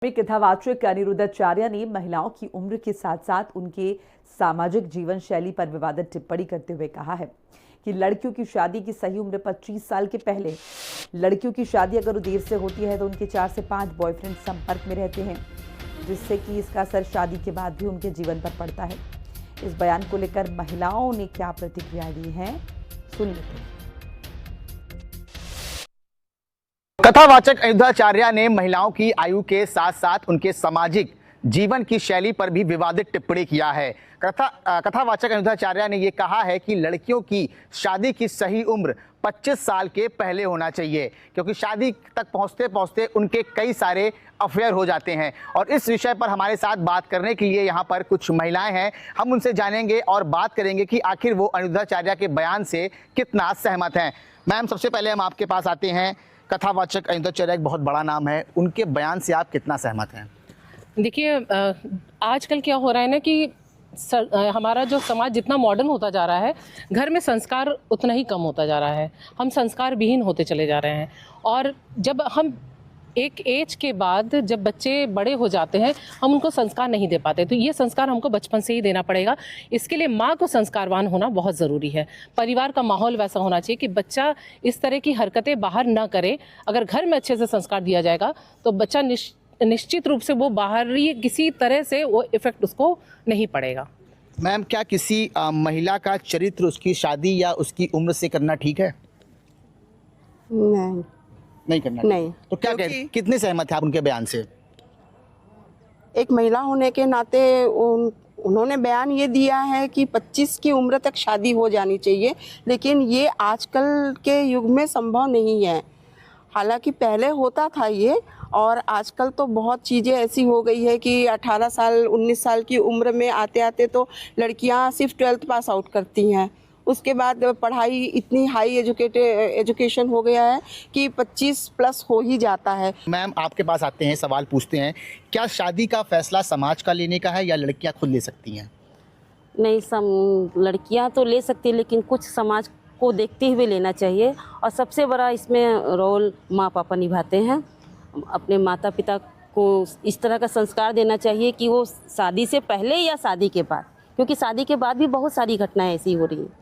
कथावाचक अनिरुद्धाचार्य ने महिलाओं की उम्र के साथ साथ उनके सामाजिक जीवन शैली पर विवादित टिप्पणी करते हुए कहा है कि लड़कियों की शादी की सही उम्र 25 साल के पहले। लड़कियों की शादी अगर देर से होती है तो उनके 4 से 5 बॉयफ्रेंड संपर्क में रहते हैं, जिससे कि इसका असर शादी के बाद भी उनके जीवन पर पड़ता है। इस बयान को लेकर महिलाओं ने क्या प्रतिक्रिया दी है, सुन लेते हैं। कथावाचक अनिरुद्धाचार्य ने महिलाओं की आयु के साथ साथ उनके सामाजिक जीवन की शैली पर भी विवादित टिप्पणी किया है। कथावाचक अनिरुद्धाचार्य ने यह कहा है कि लड़कियों की शादी की सही उम्र 25 साल के पहले होना चाहिए, क्योंकि शादी तक पहुंचते पहुंचते उनके कई सारे अफेयर हो जाते हैं। और इस विषय पर हमारे साथ बात करने के लिए यहाँ पर कुछ महिलाएं हैं। हम उनसे जानेंगे और बात करेंगे कि आखिर वो अनिरुद्धाचार्य के बयान से कितना सहमत हैं। मैम, सबसे पहले हम आपके पास आते हैं। कथावाचक अनिरुद्धाचार्य एक बहुत बड़ा नाम है, उनके बयान से आप कितना सहमत हैं? देखिए, आजकल क्या हो रहा है ना कि हमारा जो समाज जितना मॉडर्न होता जा रहा है, घर में संस्कार उतना ही कम होता जा रहा है। हम संस्कार विहीन होते चले जा रहे हैं। और जब हम एक एज के बाद जब बच्चे बड़े हो जाते हैं, हम उनको संस्कार नहीं दे पाते। तो ये संस्कार हमको बचपन से ही देना पड़ेगा। इसके लिए माँ को संस्कारवान होना बहुत ज़रूरी है। परिवार का माहौल वैसा होना चाहिए कि बच्चा इस तरह की हरकतें बाहर ना करे। अगर घर में अच्छे से संस्कार दिया जाएगा तो बच्चा निश्चित रूप से वो बाहरी किसी तरह से वो इफेक्ट उसको नहीं पड़ेगा। मैम, क्या किसी महिला का चरित्र उसकी शादी या उसकी उम्र से करना ठीक है? नहीं करना नहीं। तो क्या कितने सहमत हैं आप उनके बयान से? एक महिला होने के नाते उन्होंने बयान ये दिया है कि 25 की उम्र तक शादी हो जानी चाहिए, लेकिन ये आजकल के युग में संभव नहीं है। हालांकि पहले होता था ये, और आजकल तो बहुत चीज़ें ऐसी हो गई है कि 18 साल 19 साल की उम्र में आते आते तो लड़कियां सिर्फ 12th पास आउट करती हैं। उसके बाद पढ़ाई इतनी हाई एजुकेशन हो गया है कि 25 प्लस हो ही जाता है। मैम, आपके पास आते हैं, सवाल पूछते हैं, क्या शादी का फैसला समाज का लेने का है या लड़कियां खुद ले सकती हैं? नहीं, लड़कियां तो ले सकती हैं, लेकिन कुछ समाज को देखते हुए लेना चाहिए। और सबसे बड़ा इसमें रोल माँ पापा निभाते हैं। अपने माता पिता को इस तरह का संस्कार देना चाहिए कि वो शादी से पहले या शादी के बाद, क्योंकि शादी के बाद भी बहुत सारी घटनाएं ऐसी हो रही हैं,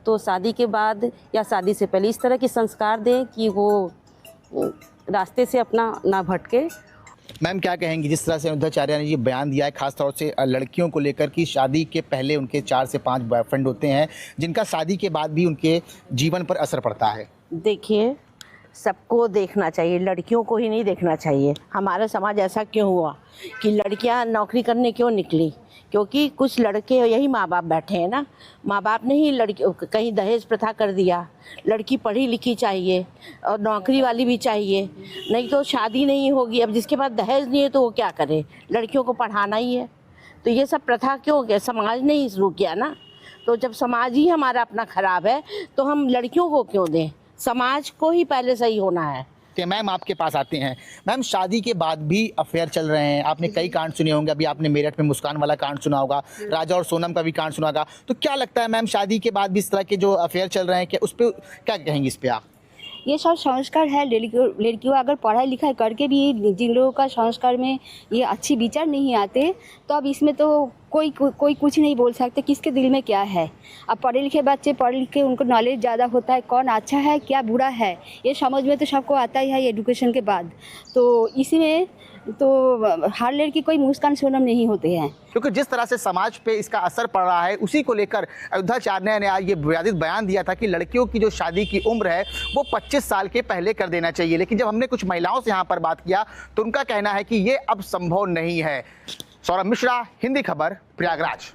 तो शादी के बाद या शादी से पहले इस तरह की संस्कार दें कि वो रास्ते से अपना ना भटके। मैम, क्या कहेंगी जिस तरह से अनिरुद्धाचार्य ने ये बयान दिया है, खासतौर से लड़कियों को लेकर कि शादी के पहले उनके 4 से 5 बॉयफ्रेंड होते हैं, जिनका शादी के बाद भी उनके जीवन पर असर पड़ता है? देखिए, सबको देखना चाहिए, लड़कियों को ही नहीं देखना चाहिए। हमारा समाज ऐसा क्यों हुआ कि लड़कियां नौकरी करने क्यों निकली? क्योंकि कुछ लड़के, यही माँ बाप बैठे हैं ना, माँ बाप ने ही लड़की कहीं दहेज प्रथा कर दिया। लड़की पढ़ी लिखी चाहिए और नौकरी वाली भी चाहिए, नहीं तो शादी नहीं होगी। अब जिसके पास दहेज नहीं है तो वो क्या करे? लड़कियों को पढ़ाना ही है। तो ये सब प्रथा क्यों किया? समाज ने ही शुरू किया ना। तो जब समाज ही हमारा अपना खराब है तो हम लड़कियों को क्यों दें? समाज को ही पहले सही होना है। मैम, आपके पास आते हैं। मैम, शादी के बाद भी अफेयर चल रहे हैं। आपने कई कांड सुने होंगे, अभी आपने मेरठ में मुस्कान वाला कांड सुना होगा, राजा और सोनम का भी कांड सुना होगा। तो क्या लगता है मैम, शादी के बाद भी इस तरह के जो अफेयर चल रहे हैं, क्या उस पर क्या कहेंगी इस पर आप? ये सब संस्कार है। लड़कियों अगर पढ़ाई लिखाई करके भी जिन लोगों का संस्कार में ये अच्छी विचार नहीं आते, तो अब इसमें तो कोई कुछ नहीं बोल सकते किसके दिल में क्या है। अब पढ़े लिखे बच्चे पढ़ लिख के उनको नॉलेज ज़्यादा होता है, कौन अच्छा है क्या बुरा है ये समझ में तो सबको आता ही है एजुकेशन के बाद। तो इसमें तो हर लड़की कोई मुस्कान सोनम नहीं होते हैं। क्योंकि जिस तरह से समाज पे इसका असर पड़ रहा है, उसी को लेकर अनिरुद्धाचार्य ने आज ये विवादित बयान दिया था कि लड़कियों की जो शादी की उम्र है वो 25 साल के पहले कर देना चाहिए। लेकिन जब हमने कुछ महिलाओं से यहाँ पर बात किया तो उनका कहना है कि ये अब संभव नहीं है। सौरभ मिश्रा, हिंदी खबर, प्रयागराज।